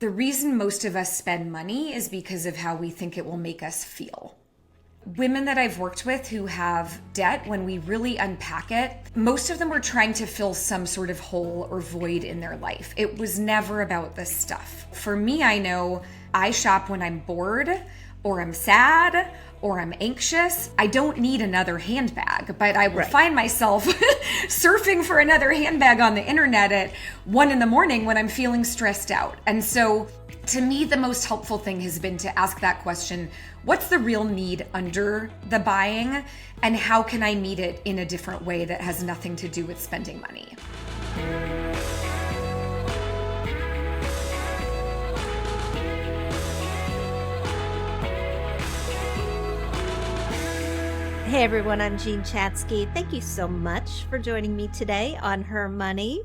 The reason most of us spend money is because of how we think it will make us feel. Women that I've worked with who have debt, when we really unpack it, most of them were trying to fill some sort of hole or void in their life. It was never about the stuff. For me, I know I shop when I'm bored or I'm sad or I'm anxious. I don't need another handbag, but I will find myself surfing for another handbag on the internet at 1 a.m. when I'm feeling stressed out. And so to me, the most helpful thing has been to ask that question: what's the real need under the buying, and how can I meet it in a different way that has nothing to do with spending money? Hey everyone, I'm Jean Chatzky. Thank you so much for joining me today on HerMoney.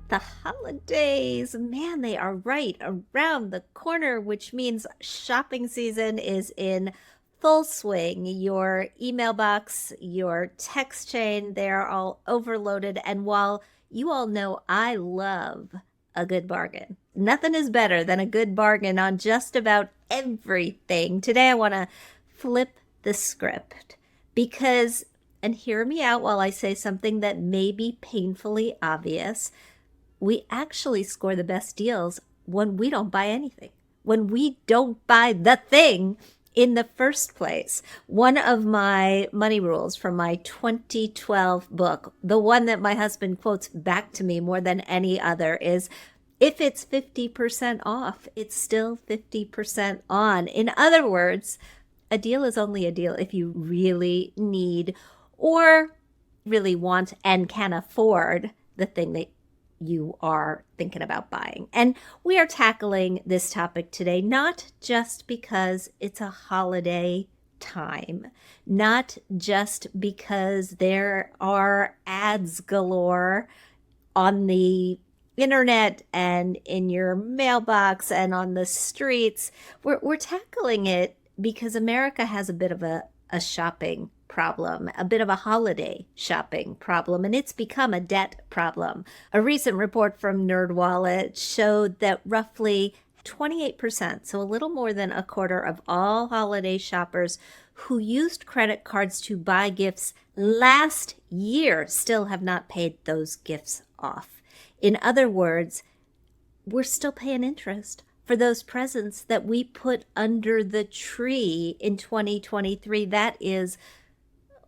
The holidays, man, they are right around the corner, which means shopping season is in full swing. Your email box, your text chain, they're all overloaded. And while you all know I love a good bargain, nothing is better than a good bargain on just about everything. Today I want to flip the script because, and hear me out while I say something that may be painfully obvious, we actually score the best deals when we don't buy anything, when we don't buy the thing in the first place. One of my money rules from my 2012 book, the one that my husband quotes back to me more than any other, is if it's 50% off, it's still 50% on. In other words, a deal is only a deal if you really need or really want and can afford the thing that you are thinking about buying. And we are tackling this topic today, not just because it's a holiday time, not just because there are ads galore on the internet and in your mailbox and on the streets. We're tackling it because America has a bit of a shopping problem, a bit of a holiday shopping problem, and it's become a debt problem. A recent report from NerdWallet showed that roughly 28%, so a little more than a quarter of all holiday shoppers who used credit cards to buy gifts last year still have not paid those gifts off. In other words, we're still paying interest for those presents that we put under the tree in 2023. That is,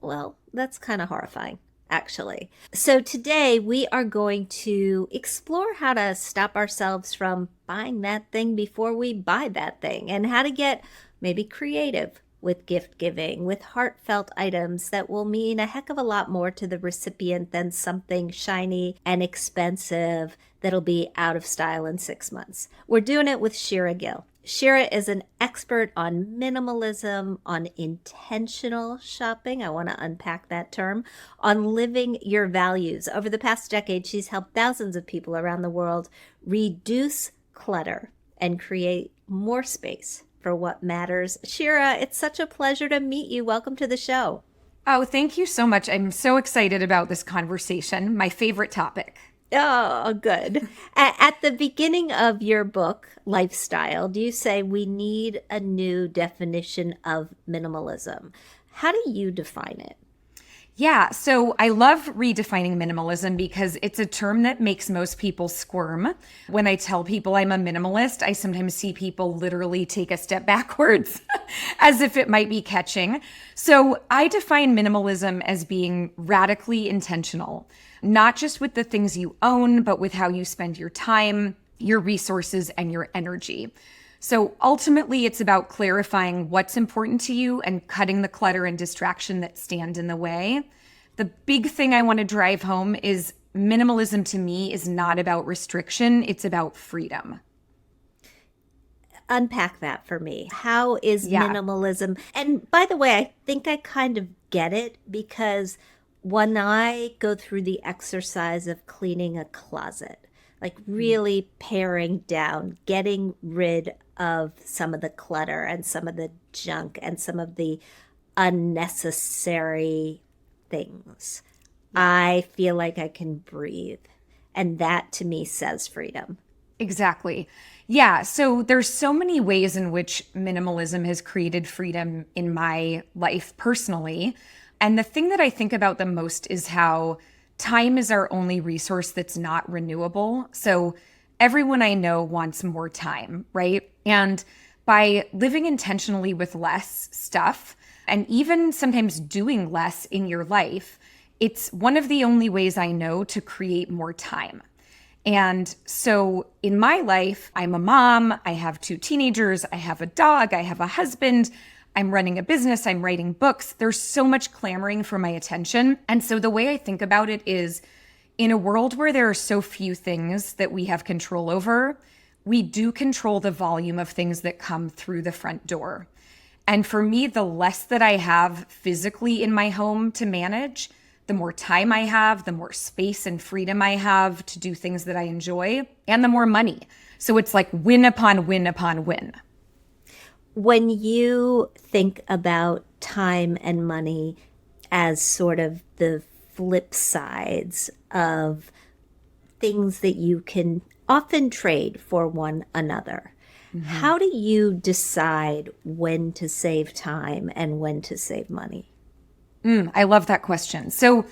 well, that's kind of horrifying, actually. So today we are going to explore how to stop ourselves from buying that thing before we buy that thing, and how to get maybe creative with gift giving, with heartfelt items that will mean a heck of a lot more to the recipient than something shiny and expensive that'll be out of style in 6 months. We're doing it with Shira Gill. Shira is an expert on minimalism, on intentional shopping. I want to unpack that term, on living your values. Over the past decade, she's helped thousands of people around the world reduce clutter and create more space for what matters. Shira, it's such a pleasure to meet you. Welcome to the show. Oh, thank you so much. I'm so excited about this conversation. My favorite topic. Oh, good. At the beginning of your book, Lifestyle, do you say we need a new definition of minimalism? How do you define it? Yeah, so I love redefining minimalism because it's a term that makes most people squirm. When I tell people I'm a minimalist, I sometimes see people literally take a step backwards as if it might be catching. So I define minimalism as being radically intentional, not just with the things you own, but with how you spend your time, your resources, and your energy. So ultimately, it's about clarifying what's important to you and cutting the clutter and distraction that stand in the way. The big thing I want to drive home is minimalism to me is not about restriction, it's about freedom. Unpack that for me. How is minimalism? And by the way, I think I kind of get it, because when I go through the exercise of cleaning a closet, like really paring down, getting rid of some of the clutter and some of the junk and some of the unnecessary things, I feel like I can breathe. And that to me says freedom. Exactly. Yeah. So there's so many ways in which minimalism has created freedom in my life personally. And the thing that I think about the most is how time is our only resource that's not renewable. So everyone I know wants more time, right? And by living intentionally with less stuff and even sometimes doing less in your life, it's one of the only ways I know to create more time. And so in my life, I'm a mom, I have two teenagers, I have a dog, I have a husband, I'm running a business, I'm writing books. There's so much clamoring for my attention. And so the way I think about it is in a world where there are so few things that we have control over, we do control the volume of things that come through the front door. And for me, the less that I have physically in my home to manage, the more time I have, the more space and freedom I have to do things that I enjoy, and the more money. So it's like win upon win upon win. When you think about time and money as sort of the flip sides of things that you can often trade for one another, how do you decide when to save time and when to save money? I love that question. So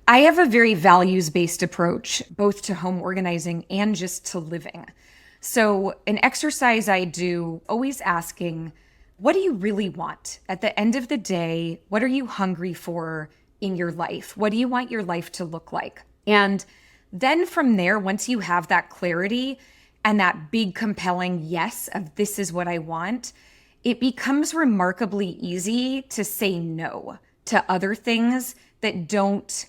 I have a very values-based approach, both to home organizing and just to living. So an exercise I do, always asking, what do you really want? At the end of the day, what are you hungry for in your life? What do you want your life to look like? And then from there, once you have that clarity and that big compelling yes of this is what I want, it becomes remarkably easy to say no to other things that don't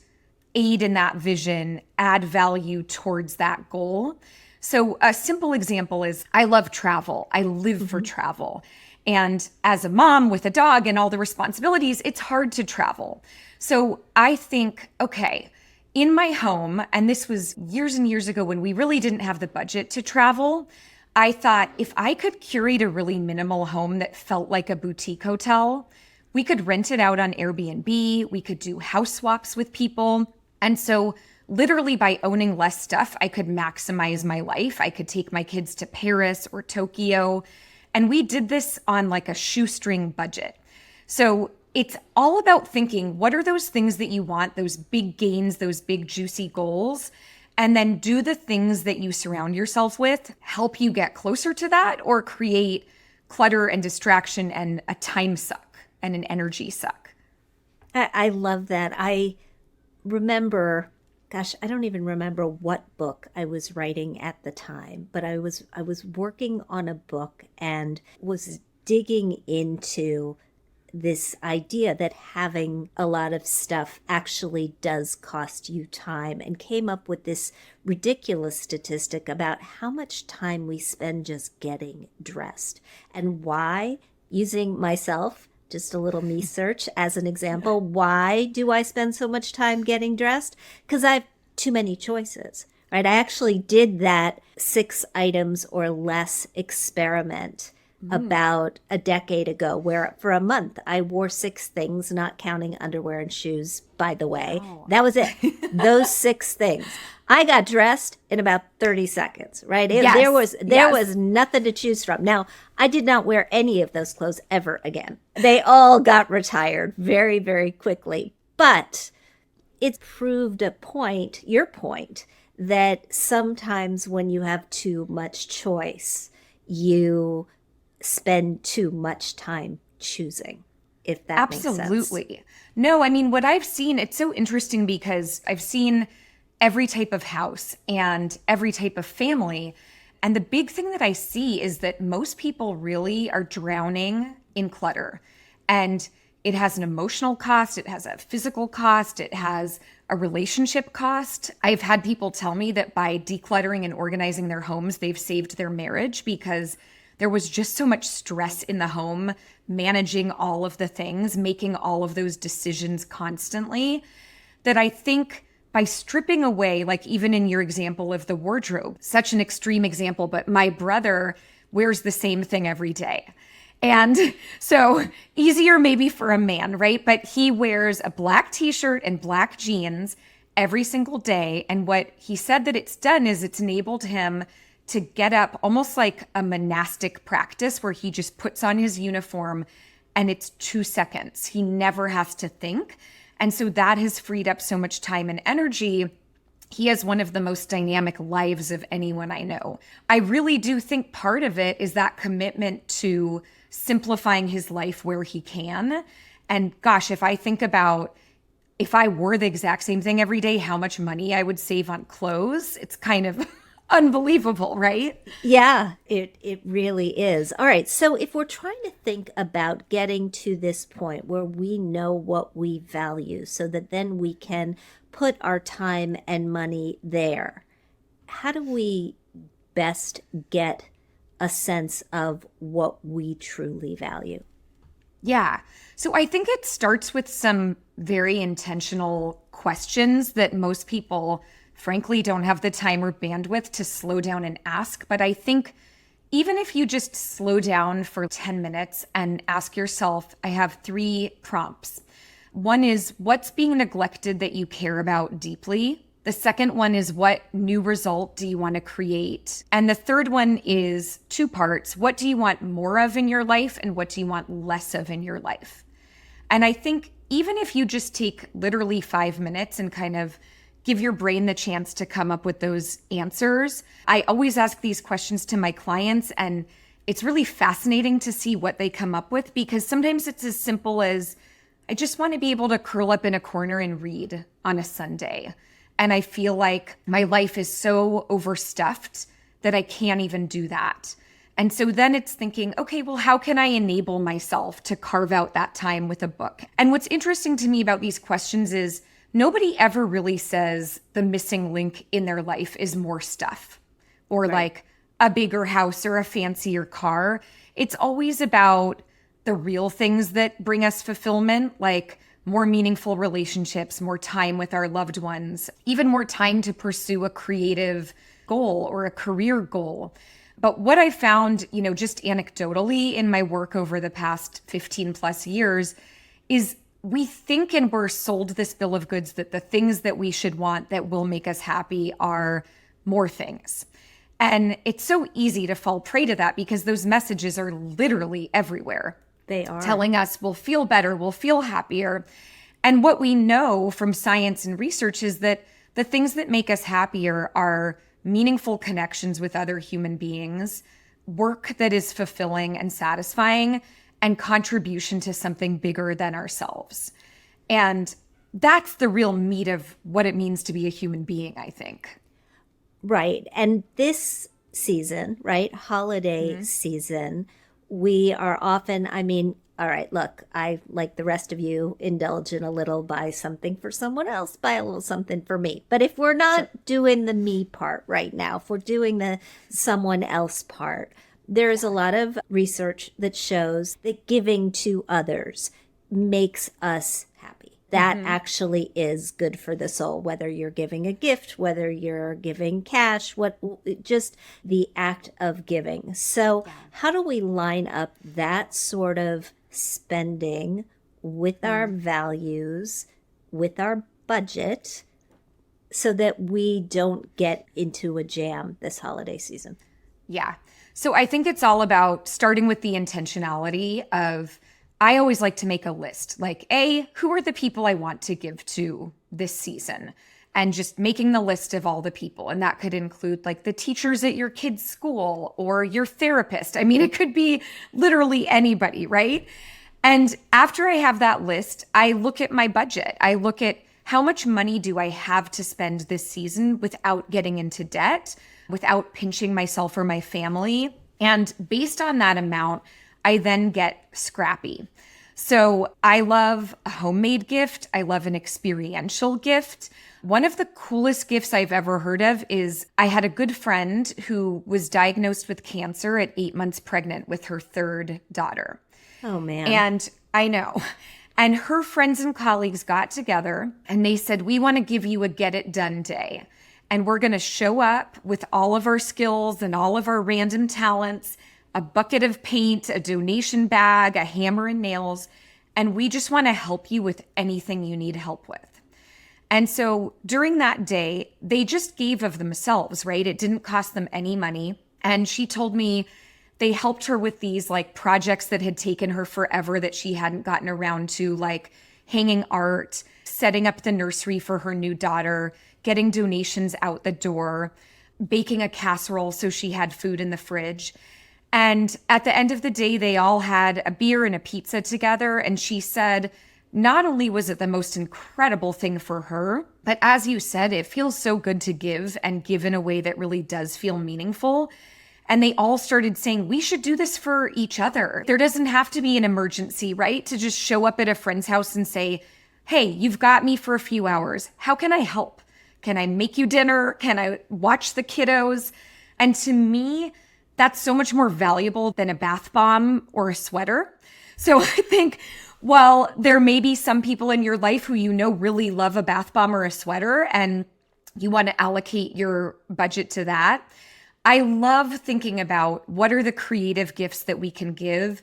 aid in that vision, add value towards that goal. So a simple example is I love travel. I live for travel. And as a mom with a dog and all the responsibilities, it's hard to travel. So I think, okay, in my home, and this was years and years ago when we really didn't have the budget to travel, I thought if I could curate a really minimal home that felt like a boutique hotel, we could rent it out on Airbnb, we could do house swaps with people. And so literally by owning less stuff, I could maximize my life. I could take my kids to Paris or Tokyo. And we did this on like a shoestring budget. So it's all about thinking, what are those things that you want, those big gains, those big juicy goals? And then do the things that you surround yourself with help you get closer to that or create clutter and distraction and a time suck and an energy suck. I love that. I remember, gosh, I don't even remember what book I was writing at the time, but I was working on a book and was digging into this idea that having a lot of stuff actually does cost you time, and came up with this ridiculous statistic about how much time we spend just getting dressed and why, using myself, just a little me search as an example, why do I spend so much time getting dressed? Because I have too many choices, right? I actually did that 6 items or less experiment about a decade ago, where for a month I wore 6 things, not counting underwear and shoes, by the way. Wow. That was it. Those 6 things. I got dressed in about 30 seconds, right? There was nothing to choose from. Now, I did not wear any of those clothes ever again. They all got retired very, very quickly. But it proved your point, that sometimes when you have too much choice, you spend too much time choosing, if that makes sense. Absolutely. No, I mean, what I've seen, it's so interesting because I've seen every type of house and every type of family. And the big thing that I see is that most people really are drowning in clutter. And it has an emotional cost, it has a physical cost, it has a relationship cost. I've had people tell me that by decluttering and organizing their homes, they've saved their marriage because there was just so much stress in the home, managing all of the things, making all of those decisions constantly, that I think by stripping away, like even in your example of the wardrobe, such an extreme example, but my brother wears the same thing every day. And so easier maybe for a man, right? But he wears a black t-shirt and black jeans every single day. And what he said that it's done is it's enabled him to get up, almost like a monastic practice where he just puts on his uniform and it's 2 seconds. He never has to think. And so that has freed up so much time and energy. He has one of the most dynamic lives of anyone I know. I really do think part of it is that commitment to simplifying his life where he can. And gosh, if I think about if I wore the exact same thing every day, how much money I would save on clothes, it's kind of unbelievable, right? Yeah, it really is. All right, so if we're trying to think about getting to this point where we know what we value so that then we can put our time and money there, how do we best get a sense of what we truly value? Yeah. So I think it starts with some very intentional questions that most people, frankly, don't have the time or bandwidth to slow down and ask. But I think even if you just slow down for 10 minutes and ask yourself, I have 3 prompts. One is, what's being neglected that you care about deeply? The second one is, what new result do you want to create? And the third one is 2 parts. What do you want more of in your life, and what do you want less of in your life? And I think even if you just take literally 5 minutes and kind of give your brain the chance to come up with those answers, I always ask these questions to my clients, and it's really fascinating to see what they come up with, because sometimes it's as simple as, I just want to be able to curl up in a corner and read on a Sunday. And I feel like my life is so overstuffed that I can't even do that. And so then it's thinking, okay, well, how can I enable myself to carve out that time with a book? And what's interesting to me about these questions is nobody ever really says the missing link in their life is more stuff or Right. like a bigger house or a fancier car. It's always about the real things that bring us fulfillment, like more meaningful relationships, more time with our loved ones, even more time to pursue a creative goal or a career goal. But what I found, just anecdotally in my work over the past 15 plus years is we think and we're sold this bill of goods that the things that we should want that will make us happy are more things. And it's so easy to fall prey to that because those messages are literally everywhere. They are Telling us we'll feel better, we'll feel happier. And what we know from science and research is that the things that make us happier are meaningful connections with other human beings, work that is fulfilling and satisfying, and contribution to something bigger than ourselves. And that's the real meat of what it means to be a human being, I think. Right. And this season, right, holiday season, we are often, all right, look, I, like the rest of you, indulge in a little, buy something for someone else, buy a little something for me. But if we're not doing the me part right now, if we're doing the someone else part, there is a lot of research that shows that giving to others makes us happy. That actually is good for the soul, whether you're giving a gift, whether you're giving cash, just the act of giving. So how do we line up that sort of spending with our values, with our budget, so that we don't get into a jam this holiday season? Yeah. So I think it's all about starting with the intentionality of, I always like to make a list, like, who are the people I want to give to this season? And just making the list of all the people. And that could include like the teachers at your kid's school or your therapist. I mean, it could be literally anybody, right? And after I have that list, I look at my budget. I look at how much money do I have to spend this season without getting into debt, without pinching myself or my family. And based on that amount, I then get scrappy. So I love a homemade gift. I love an experiential gift. One of the coolest gifts I've ever heard of is I had a good friend who was diagnosed with cancer at 8 months pregnant with her 3rd daughter. Oh, man. And I know. And her friends and colleagues got together and they said, we want to give you a get it done day. And we're going to show up with all of our skills and all of our random talents, a bucket of paint, a donation bag, a hammer and nails, and we just want to help you with anything you need help with. And so during that day, they just gave of themselves, right? It didn't cost them any money. And she told me they helped her with these like projects that had taken her forever that she hadn't gotten around to, like hanging art, setting up the nursery for her new daughter, getting donations out the door, baking a casserole so she had food in the fridge. And at the end of the day, they all had a beer and a pizza together. And she said, not only was it the most incredible thing for her, but as you said, it feels so good to give and give in a way that really does feel meaningful. And they all started saying, we should do this for each other. There doesn't have to be an emergency, right? To just show up at a friend's house and say, hey, you've got me for a few hours. How can I help? Can I make you dinner? Can I watch the kiddos? And to me, that's so much more valuable than a bath bomb or a sweater. So I think, while there may be some people in your life who you know really love a bath bomb or a sweater, and you want to allocate your budget to that, I love thinking about what are the creative gifts that we can give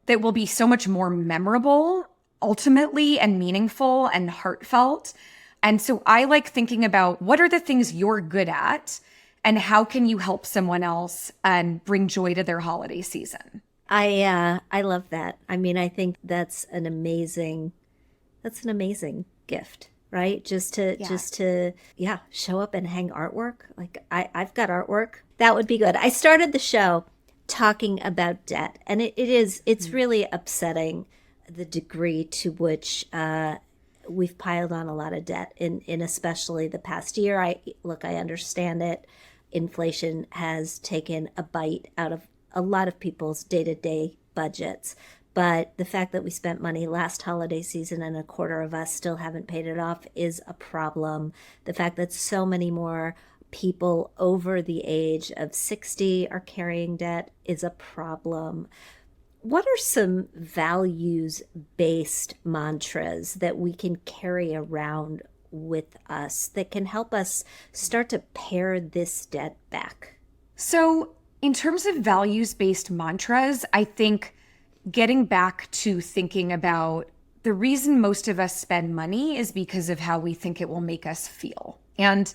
that will be so much more memorable, ultimately, and meaningful and heartfelt. And so I like thinking about what are the things you're good at and how can you help someone else and bring joy to their holiday season. I love that. I mean, I think that's an amazing gift, right? Just to show up and hang artwork. Like I've got artwork. That would be good. I started the show talking about debt, and it's really upsetting the degree to which we've piled on a lot of debt in especially the past year. I understand it. Inflation has taken a bite out of a lot of people's day-to-day budgets. But the fact that we spent money last holiday season and a quarter of us still haven't paid it off is a problem. The fact that so many more people over the age of 60 are carrying debt is a problem. What are some values-based mantras that we can carry around with us that can help us start to pare this debt back? So in terms of values-based mantras, I think getting back to thinking about the reason most of us spend money is because of how we think it will make us feel. And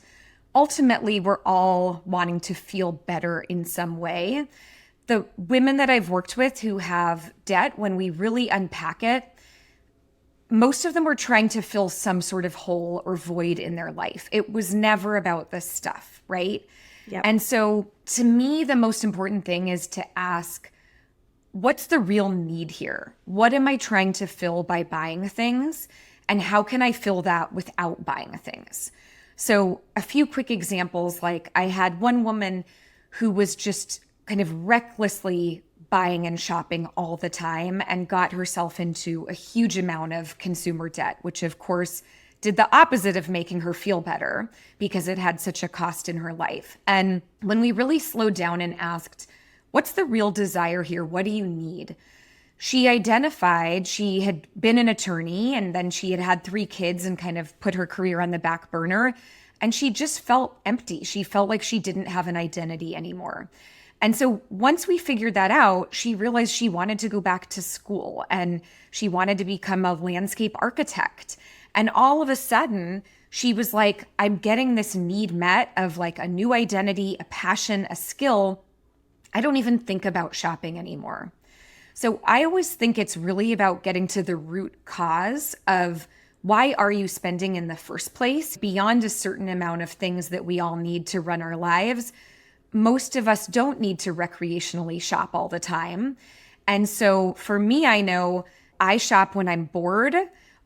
ultimately, we're all wanting to feel better in some way. The women that I've worked with who have debt, when we really unpack it, most of them were trying to fill some sort of hole or void in their life. It was never about the stuff, right? Yep. And so to me, the most important thing is to ask, what's the real need here? What am I trying to fill by buying things? And how can I fill that without buying things? So a few quick examples, like I had one woman who was just kind of recklessly buying and shopping all the time and got herself into a huge amount of consumer debt, which of course did the opposite of making her feel better because it had such a cost in her life. And when we really slowed down and asked, what's the real desire here? What do you need? She identified she had been an attorney and then she had had 3 kids and kind of put her career on the back burner. And she just felt empty. She felt like she didn't have an identity anymore. And so once we figured that out, she realized she wanted to go back to school and she wanted to become a landscape architect. And all of a sudden, she was like, I'm getting this need met of like a new identity, a passion, a skill. I don't even think about shopping anymore. So I always think it's really about getting to the root cause of why are you spending in the first place? Beyond a certain amount of things that we all need to run our lives, most of us don't need to recreationally shop all the time. And so for me, I know I shop when I'm bored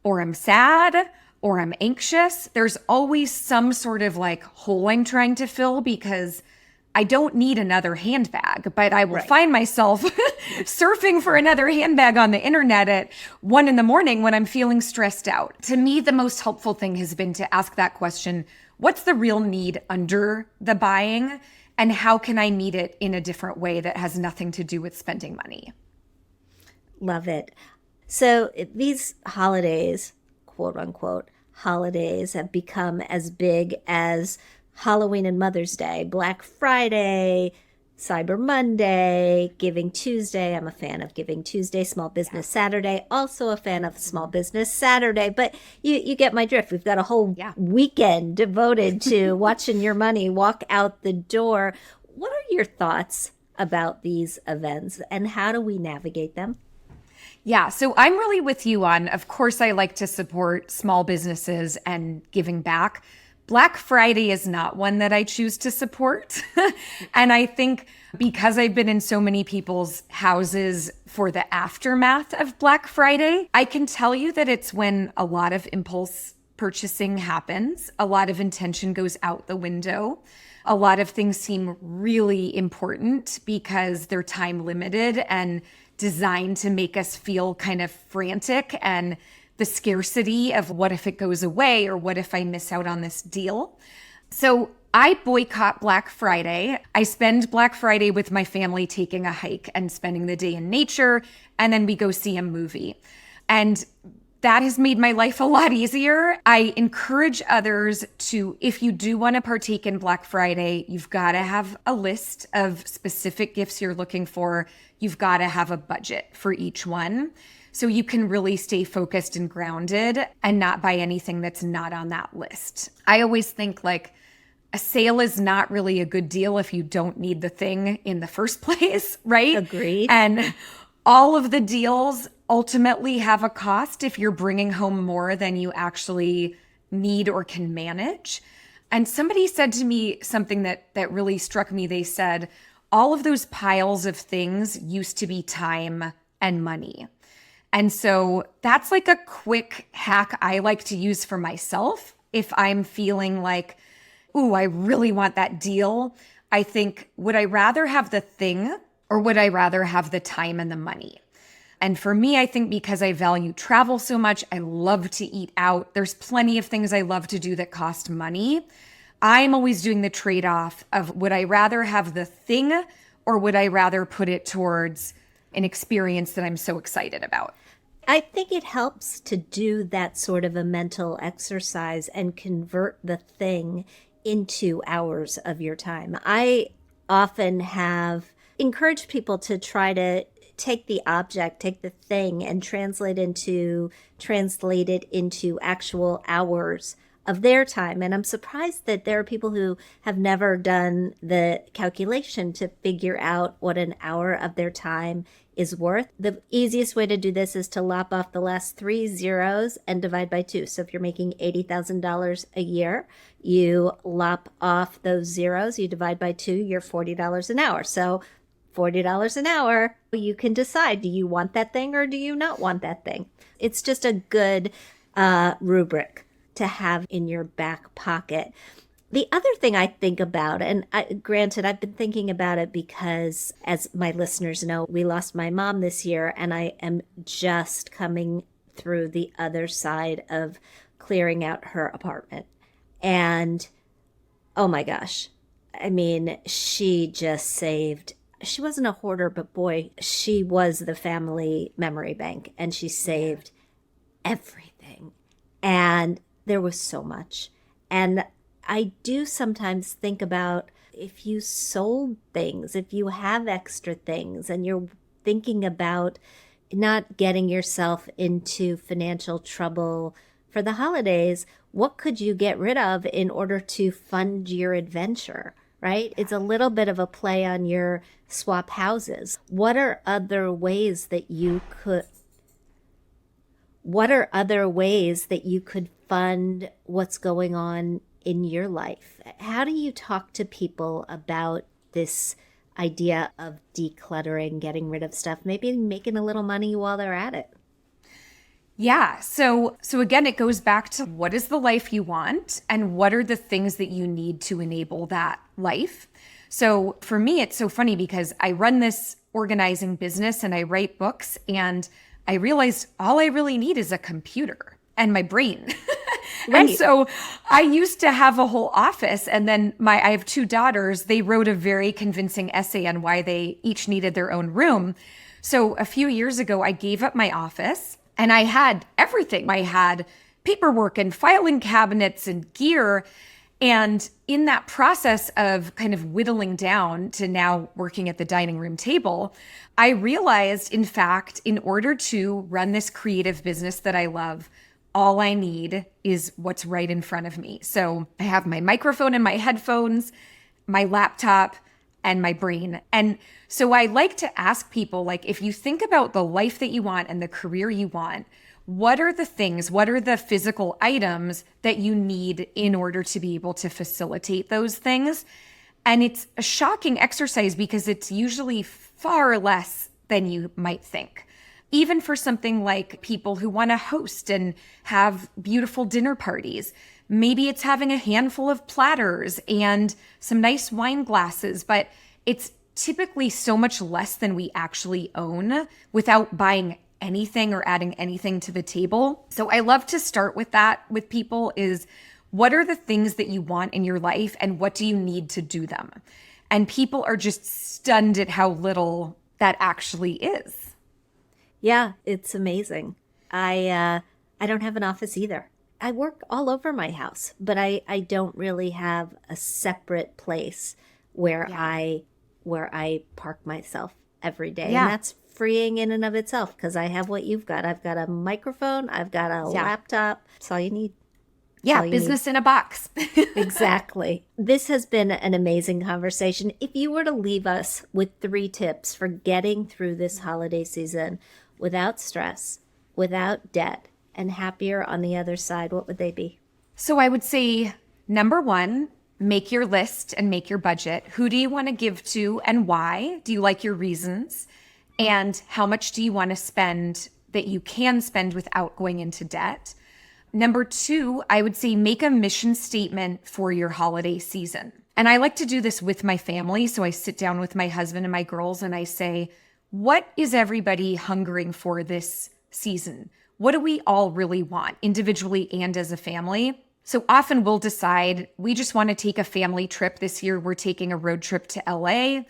or I'm sad or I'm anxious. There's always some sort of like hole I'm trying to fill because I don't need another handbag, but I will find myself surfing for another handbag on the internet at 1 a.m. when I'm feeling stressed out. To me, the most helpful thing has been to ask that question, what's the real need under the buying? And how can I meet it in a different way that has nothing to do with spending money? Love it. So these holidays, quote unquote, holidays have become as big as Halloween and Mother's Day, Black Friday, Cyber Monday, Giving Tuesday. I'm a fan of Giving Tuesday. Small Business Saturday. Also a fan of Small Business Saturday. But you get my drift. We've got a whole weekend devoted to watching your money walk out the door. What are your thoughts about these events and how do we navigate them? Yeah, so I'm really with you on, of course, I like to support small businesses and giving back. Black Friday is not one that I choose to support. And I think because I've been in so many people's houses for the aftermath of Black Friday, I can tell you that it's when a lot of impulse purchasing happens, a lot of intention goes out the window. A lot of things seem really important because they're time limited and designed to make us feel kind of frantic, and the scarcity of what if it goes away or what if I miss out on this deal. So I boycott Black Friday. I spend Black Friday with my family taking a hike and spending the day in nature, and then we go see a movie. And that has made my life a lot easier. I encourage others to, if you do want to partake in Black Friday, you've got to have a list of specific gifts you're looking for. You've got to have a budget for each one so you can really stay focused and grounded and not buy anything that's not on that list. I always think like a sale is not really a good deal if you don't need the thing in the first place, right? Agreed. And all of the deals ultimately have a cost if you're bringing home more than you actually need or can manage. And somebody said to me something that really struck me. They said, all of those piles of things used to be time and money. And so that's like a quick hack I like to use for myself. If I'm feeling like, ooh, I really want that deal, I think, would I rather have the thing or would I rather have the time and the money? And for me, I think because I value travel so much, I love to eat out. There's plenty of things I love to do that cost money. I'm always doing the trade-off of would I rather have the thing or would I rather put it towards an experience that I'm so excited about? I think it helps to do that sort of a mental exercise and convert the thing into hours of your time. I often have encouraged people to try to take the object, take the thing, and translate it into actual hours of their time. And I'm surprised that there are people who have never done the calculation to figure out what an hour of their time is worth. The easiest way to do this is to lop off the last 3 zeros and divide by 2. So if you're making $80,000 a year, you lop off those zeros, you divide by 2, you're $40 an hour. So $40 an hour, you can decide, do you want that thing or do you not want that thing? It's just a good rubric to have in your back pocket. The other thing I think about, and granted, I've been thinking about it because, as my listeners know, we lost my mom this year, and I am just coming through the other side of clearing out her apartment. And, oh my gosh, I mean, she just saved. She wasn't a hoarder, but boy, she was the family memory bank, and she saved everything. And there was so much. And I do sometimes think about if you sold things, if you have extra things, and you're thinking about not getting yourself into financial trouble for the holidays, what could you get rid of in order to fund your adventure? Right? It's a little bit of a play on your swap houses. What are other ways that you could fund what's going on in your life? How do you talk to people about this idea of decluttering, getting rid of stuff, maybe making a little money while they're at it? Yeah. So again, it goes back to what is the life you want and what are the things that you need to enable that life? So for me, it's so funny because I run this organizing business and I write books, and I realized all I really need is a computer and my brain. Right. And so I used to have a whole office, and then I have 2 daughters. They wrote a very convincing essay on why they each needed their own room. So a few years ago, I gave up my office and I had everything. I had paperwork and filing cabinets and gear. And in that process of kind of whittling down to now working at the dining room table, I realized, in fact, in order to run this creative business that I love, all I need is what's right in front of me. So I have my microphone and my headphones, my laptop, and my brain. And so I like to ask people, like, if you think about the life that you want and the career you want, what are the things, what are the physical items that you need in order to be able to facilitate those things? And it's a shocking exercise because it's usually far less than you might think. Even for something like people who want to host and have beautiful dinner parties, maybe it's having a handful of platters and some nice wine glasses, but it's typically so much less than we actually own without buying anything or adding anything to the table. So I love to start with that with people is, what are the things that you want in your life and what do you need to do them? And people are just stunned at how little that actually is. Yeah, it's amazing. I don't have an office either. I work all over my house, but I don't really have a separate place where I park myself every day. Yeah. And that's freeing in and of itself because I have what you've got. I've got a microphone, I've got a laptop. That's all you need. Yeah, business in a box. Exactly. This has been an amazing conversation. If you were to leave us with 3 tips for getting through this holiday season without stress, without debt, and happier on the other side, what would they be? So I would say, number 1, make your list and make your budget. Who do you want to give to and why? Do you like your reasons? And how much do you want to spend that you can spend without going into debt? Number 2, I would say make a mission statement for your holiday season. And I like to do this with my family. So I sit down with my husband and my girls and I say, what is everybody hungering for this season? What do we all really want individually and as a family? So often we'll decide we just want to take a family trip. This year we're taking a road trip to LA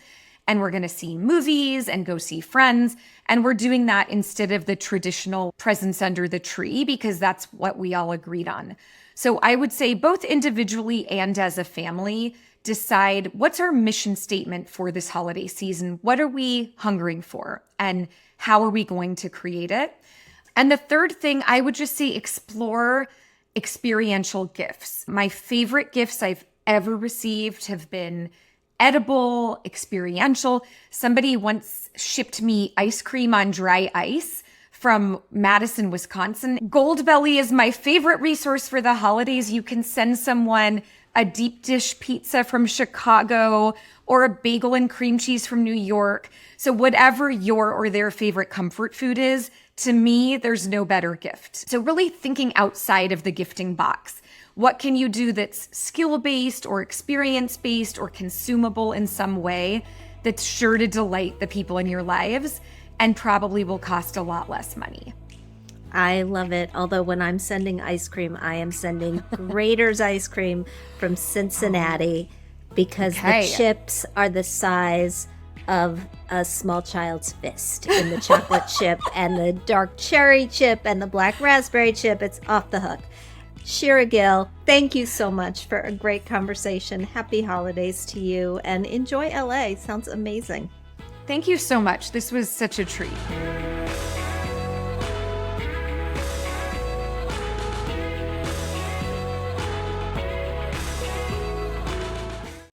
and we're going to see movies and go see friends. And we're doing that instead of the traditional presents under the tree because that's what we all agreed on. So I would say both individually and as a family, decide what's our mission statement for this holiday season? What are we hungering for? And how are we going to create it? And the third thing, I would just say explore experiential gifts. My favorite gifts I've ever received have been edible, experiential. Somebody once shipped me ice cream on dry ice from Madison, Wisconsin. Goldbelly is my favorite resource for the holidays. You can send someone a deep dish pizza from Chicago or a bagel and cream cheese from New York. So whatever your or their favorite comfort food is, to me, there's no better gift. So really thinking outside of the gifting box. What can you do that's skill-based or experience-based or consumable in some way that's sure to delight the people in your lives and probably will cost a lot less money? I love it. Although when I'm sending ice cream, I am sending Grater's ice cream from Cincinnati because the chips are the size of a small child's fist in the chocolate chip and the dark cherry chip and the black raspberry chip. It's off the hook. Shira Gill, thank you so much for a great conversation. Happy holidays to you and enjoy LA. Sounds amazing. Thank you so much. This was such a treat.